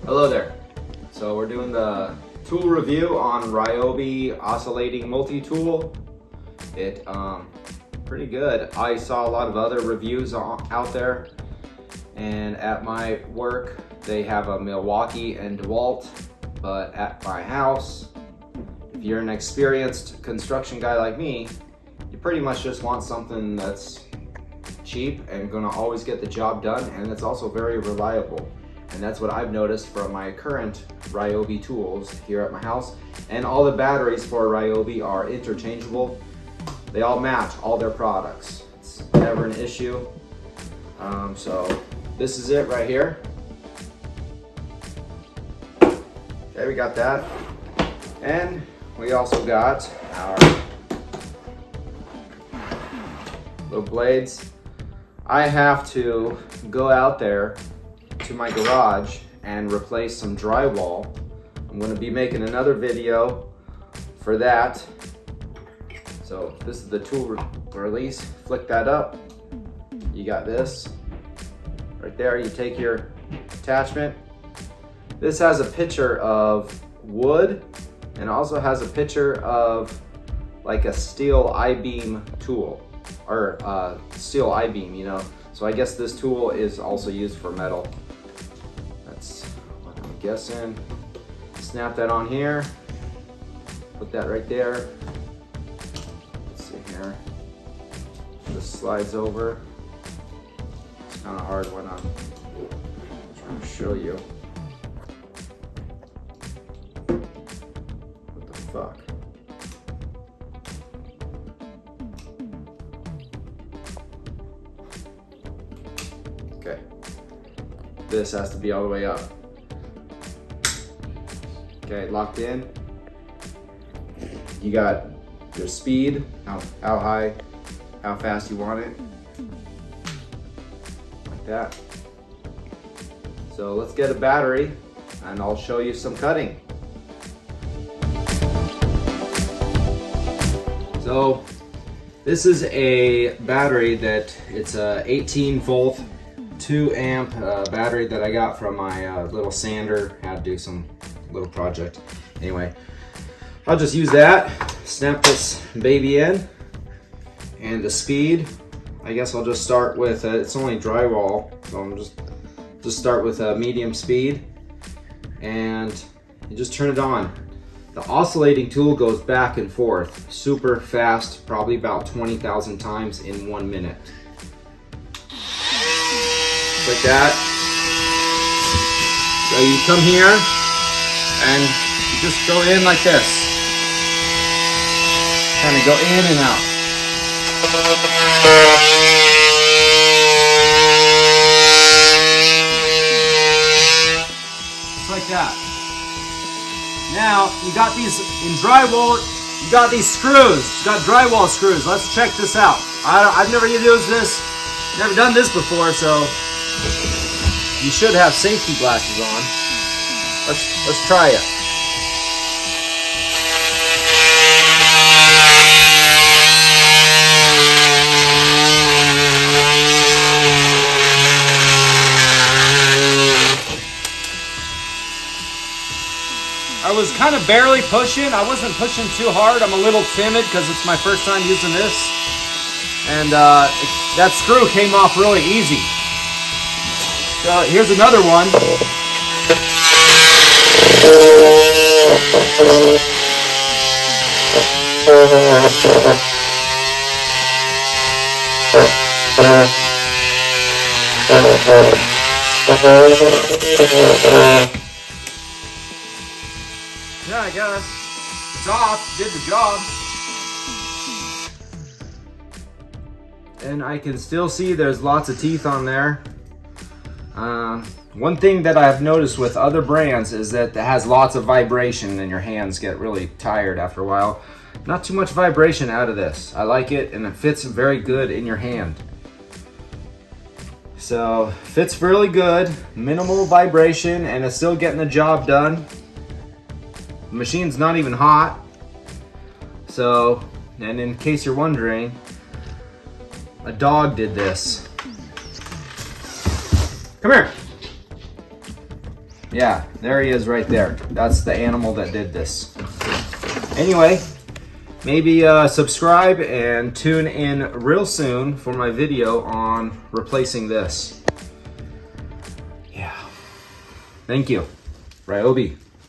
Hello there. So we're doing the tool review on Ryobi Oscillating Multi-Tool. It pretty good. I saw a lot of other reviews out there, and at my work they have a Milwaukee and DeWalt, but at my house, if you're an experienced construction guy like me, you pretty much just want something that's cheap and gonna always get the job done, and it's also very reliable. And that's what I've noticed from my current Ryobi tools here at my house. And all the batteries for Ryobi are interchangeable. They all match all their products. It's never an issue. So this is it right here. Okay, we got that. And we also got our little blades. I have to go out there to my garage and replace some drywall. I'm going to be making another video for that. So this is the tool release. Flick that up. You got this right there. You take your attachment. This has a picture of wood and also has a picture of like a steel I-beam tool, or steel I-beam, you know. So I guess this tool is also used for metal. That's what I'm guessing. Snap that on here. Put that right there. Let's see here. This slides over. It's kind of hard when I'm trying to show you. What the fuck? Okay. This has to be all the way up. Okay, locked in. You got your speed, how high, how fast you want it. Like that. So let's get a battery and I'll show you some cutting. So this is a battery that it's a 18 volt 2 amp battery that I got from my little sander. Had to do some little project. Anyway, I'll just use that. Snap this baby in. And the speed, I guess I'll just start with it's only drywall, so I'm just start with a medium speed, and you just turn it on. The oscillating tool goes back and forth super fast, probably about 20,000 times in 1 minute. Like that. So you come here and you just go in like this. Kind of go in and out. Just like that. Now you got these in drywall. You got these screws. You got drywall screws. Let's check this out. I've never used this. Never done this before, so you should have safety glasses on. Let's try it. I was kind of barely pushing. I wasn't pushing too hard. I'm a little timid because it's my first time using this. And that screw came off really easy. So here's another one. Yeah, I guess it's off. Did the job. And I can still see there's lots of teeth on there. One thing that I've noticed with other brands is that it has lots of vibration and your hands get really tired after a while. Not too much vibration out of this. I like it, and it fits very good in your hand. So fits really good, minimal vibration, and it's still getting the job done. The machine's not even hot. So, and in case you're wondering, a dog did this. Come here. Yeah, there he is right there. That's the animal that did this. Anyway, maybe subscribe and tune in real soon for my video on replacing this. Yeah. Thank you. Ryobi.